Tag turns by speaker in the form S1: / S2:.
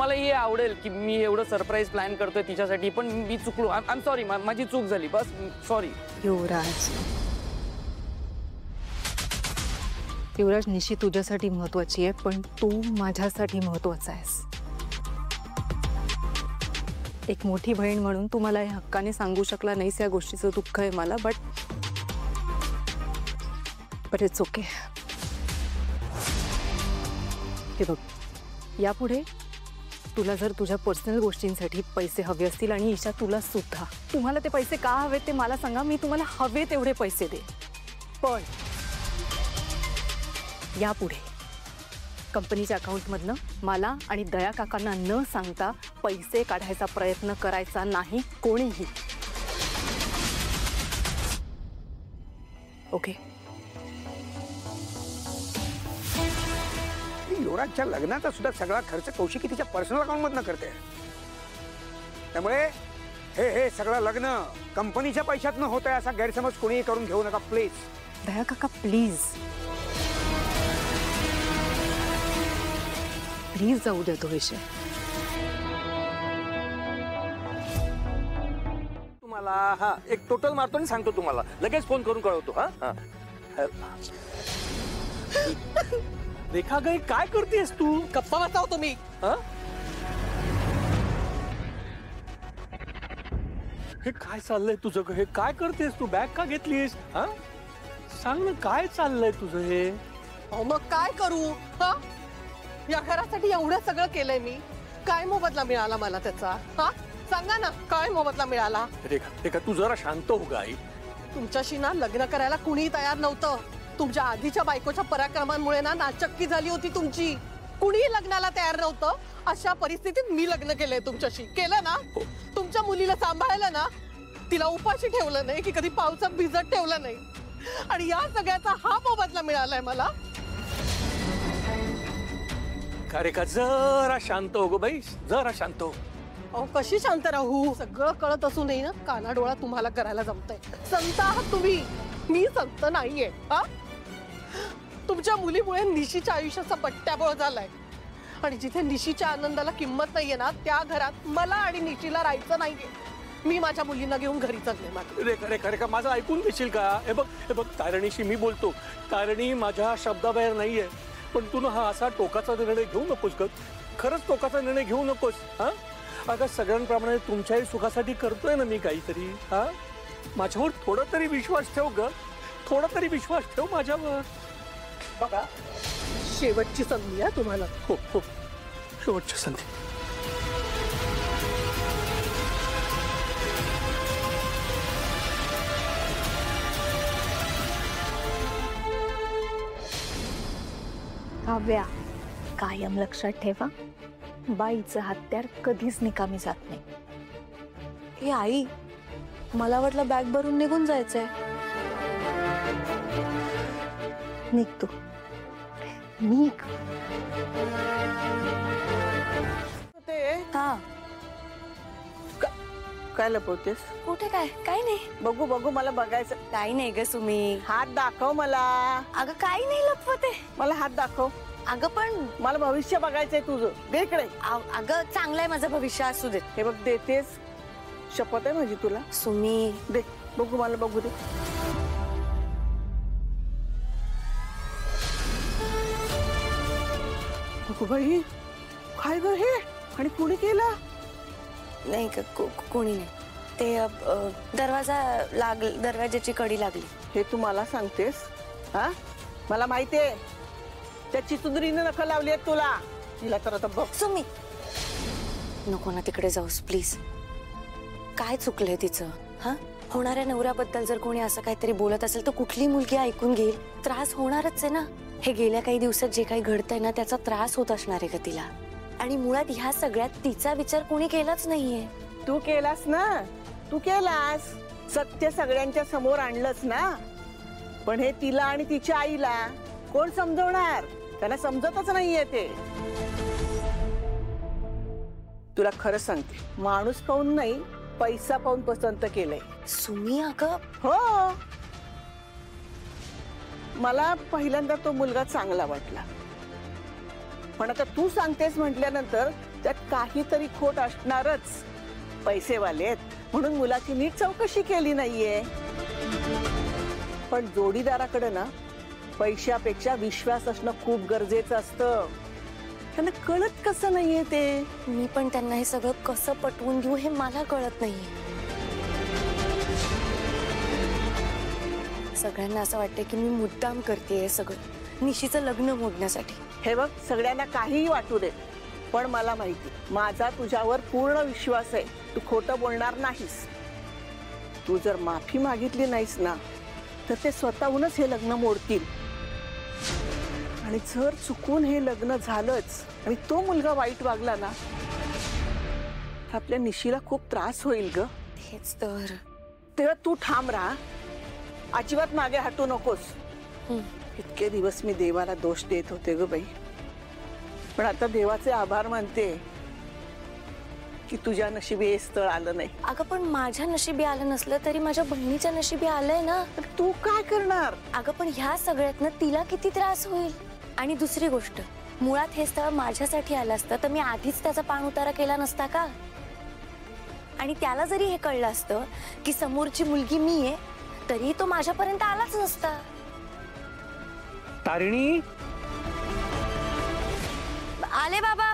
S1: तुम्हालाही आवडेल की मी एवढं सरप्राईज प्लॅन करतोय तिच्यासाठी, पण मी चुकलो. आय एम सॉरी, माझी चूक झाली, बस सॉरी.
S2: युवराज, निशी तुझ्यासाठी महत्वाची आहे, पण तू माझ्यासाठी महत्वाचा आहेस. एक मोठी बहीण म्हणून तू मला या हक्काने सांगू शकला नाहीस, या गोष्टीचं दुःख आहे मला, बट इट्स ओके. हे बघ, यापुढे तुला जर तुझ्या पर्सनल गोष्टींसाठी पैसे हवे असतील, आणि ईशा तुला सुद्धा, तुम्हाला ते पैसे का हवेत ते मला सांगा, मी तुम्हाला हवे तेवढे पैसे दे. पण यापुढे कंपनीच्या अकाउंटमधनं मला आणि दया काकांना न सांगता पैसे काढायचा प्रयत्न करायचा नाही कोणीही. ओके?
S3: युवराजच्या लग्नाचा सुद्धा सगळा खर्च कौशिकी तिच्या पर्सनल अकाउंटमधनं करते. त्यामुळे हे सगळं लग्न कंपनीच्या पैशातनं होत आहे असा गैरसमज कोणीही करून घेऊ नका प्लीज.
S2: दया काका प्लीज प्लीज जाऊ द्या तो विषय.
S1: तुम्हाला हा एक टोटल मारतो आणि सांगतो तुम्हाला, लगेच फोन करून कळवतो. हा रेखा गाई, काय करतेस तू?
S4: गप्पा वाचाव तुम्ही.
S1: हे काय चाललंय तुझं? हे काय करतेस तू? बॅग का घेतलीस? हा सांग ना, काय चाललंय तुझं हे?
S4: मग काय करू? या घरासाठी एवढं सगळं केलंय मी, काय मोबदला मिळाला मला त्याचा? हा सांगा ना, काय मोबदला मिळाला?
S1: रेखा तू जरा शांत हो ग आई.
S4: तुमच्याशी ना लग्न करायला कुणीही तयार नव्हतं. तुमच्या आधीच्या बायकोच्या पराक्रमांमुळे ना नाचक्की झाली होती तुमची. कुणीही लग्नाला तयार नव्हतं. अशा परिस्थितीत मी लग्न केलंय तुमच्याशी. केलं ना? तुमच्या मुलीला सांभाळलं ना, तिला उपाशी ठेवलं नाही की कधी पावसात भिजत ठेवलं नाही, आणि या सगळ्याचा हा मोबदला मिळालाय मला.
S1: रेखा जरा शांत हो गो बाई, जरा शांत हो.
S4: अहो कशी शांत राहू? सगळं कळत असूनही ना कानाडोळा तुम्हाला करायला जमतंय. संत आहात तुम्ही, मी संत नाहीये. तुमच्या मुलीमुळे निशीच्या आयुष्याचा पट्ट्याबोळ झालाय, आणि जिथे निशीच्या आनंदाला किंमत नाहीये ना, त्या घरात मला आणि निशीला राहायचं नाहीये. मी माझ्या मुलींना घेऊन घरी चालले.
S1: रेखा माझं ऐकून घेशील का? हे बघ तारणीशी मी बोलतो. तारणी माझ्या शब्दाबाहेर नाहीये, पण तू ना हा असा टोकाचा निर्णय घेऊ नकोस ग. खरंच टोकाचा निर्णय घेऊ नकोस. अगं सगळ्यांप्रमाणे तुमच्याही सुखासाठी करतोय ना मी काहीतरी. माझ्यावर थोडा तरी विश्वास ठेव ग, थोडा तरी विश्वास ठेव माझ्यावर.
S4: बघा, शेवटची संधी आहे तुम्हाला.
S1: हो हो, शेवटची संधी.
S5: काव्या, कायम लक्षात ठेवा, बाईचं हत्यार कधीच निकामी जात नाही.
S6: हे आई, मला वाटलं बॅग भरून निघून जायचंय.
S5: निघ तू, निघ.
S6: हा,
S4: काय लपवतेस?
S6: कुठे काय? काय नाही.
S4: बघू बघू, मला बघायचं.
S6: काही नाही ग सुमी.
S4: हात दाखव मला.
S6: अगं काही नाही लपवते.
S4: मला हात दाखव.
S6: अगं पण
S4: मला भविष्य बघायचंय तुझं. दे इकडे.
S6: अगं चांगलं आहे माझं भविष्य, असू दे.
S4: हे बघ, देतेस. शपथ आहे माझी तुला.
S6: सुमी
S4: दे, बघू, मला बघू दे. बघू बाई, काय ग हे? आणि कुणी केला?
S6: नाही का, कोणी नाही. ते दरवाजाची कडी लागली.
S4: हे तू मला सांगतेस? हा, मला माहितीये त्या चितुंदरीने नखं लावली आहेत तुला. तिला तर आता बघ.
S6: सुमी नको ना तिकडे जाऊस प्लीज. काय चुकलंय तिचं? हा, होणाऱ्या नवऱ्याबद्दल जर कोणी असं काहीतरी बोलत असेल तर कुठली मुलगी ऐकून घेईल? त्रास होणारच आहे ना. हे गेल्या काही दिवसात जे काही घडतंय ना, त्याचा त्रास होत असणार आहे का तिला? आणि मुळात ह्या सगळ्यात तिचा विचार कोणी केलाच नाहीये.
S4: तू केलास ना, तू केलास. सत्य सगळ्यांच्या समोर आणलंच ना. पण हे तिला आणि तिच्या आईला कोण समजवणार? त्याला समजतच नाहीये ते. तुला खरं सांगते, माणूस पाहून नाही, पैसा पाहून पसंत केलंय.
S6: सुमी अगं.
S4: हो, मला पहिल्यांदा तो मुलगा चांगला वाटला, पण आता तू सांगतेस म्हटल्यानंतर
S7: त्यात काहीतरी खोट असणारच. पैसेवाले आहेत म्हणून मुलाची नीट चौकशी केली नाहीये. पण जोडीदाराकडे ना पैशापेक्षा विश्वास असणं खूप गरजेचं असतं. त्यांना कळत कसं नाहीये ते.
S6: मी पण त्यांना हे सगळं कसं पटवून देऊ हे मला कळत नाहीये. सगळ्यांना असं वाटतं की मी मुद्दाम करते हे सगळं निशीचं लग्न मोडण्यासाठी.
S7: हे बघ, सगळ्यांना काहीही वाटू दे, पण मला माहिती माझा तुझ्यावर पूर्ण विश्वास आहे. तू खोटं बोलणार नाहीस. तू जर माफी मागितली नाहीस ना तर ते स्वतःहूनच हे लग्न मोडतील. आणि जर चुकून हे लग्न झालंच आणि तो मुलगा वाईट वागला ना तर आपल्या निशीला खूप त्रास होईल ग.
S6: तेच तर.
S7: तेव्हा तू ठाम राहा, अजिबात मागे हटू नकोस. इतके दिवस मी देवाला दोष देत होते ग बाई, पण आता देवाचे आभार मानते की तुझ्या नशिबी हे स्थळ आलं नाही.
S6: अगं पण माझ्या नशिबी आलं नसलं तरी माझ्या बहिणीच्या नशिबी आलंय ना.
S7: तर तू काय करणार?
S6: अगं पण ह्या सगळ्यातनं तिला किती त्रास होईल. आणि दुसरी गोष्ट, मुळात हे स्थळ माझ्यासाठी आलं असतं तर मी आधीच त्याचा पाण उतारा केला नसता का. आणि त्याला जरी हे कळलं असतं की समोरची मुलगी मी आहे तरी तो माझ्यापर्यंत आलाच नसता.
S1: तारिणी,
S6: आले बाबा.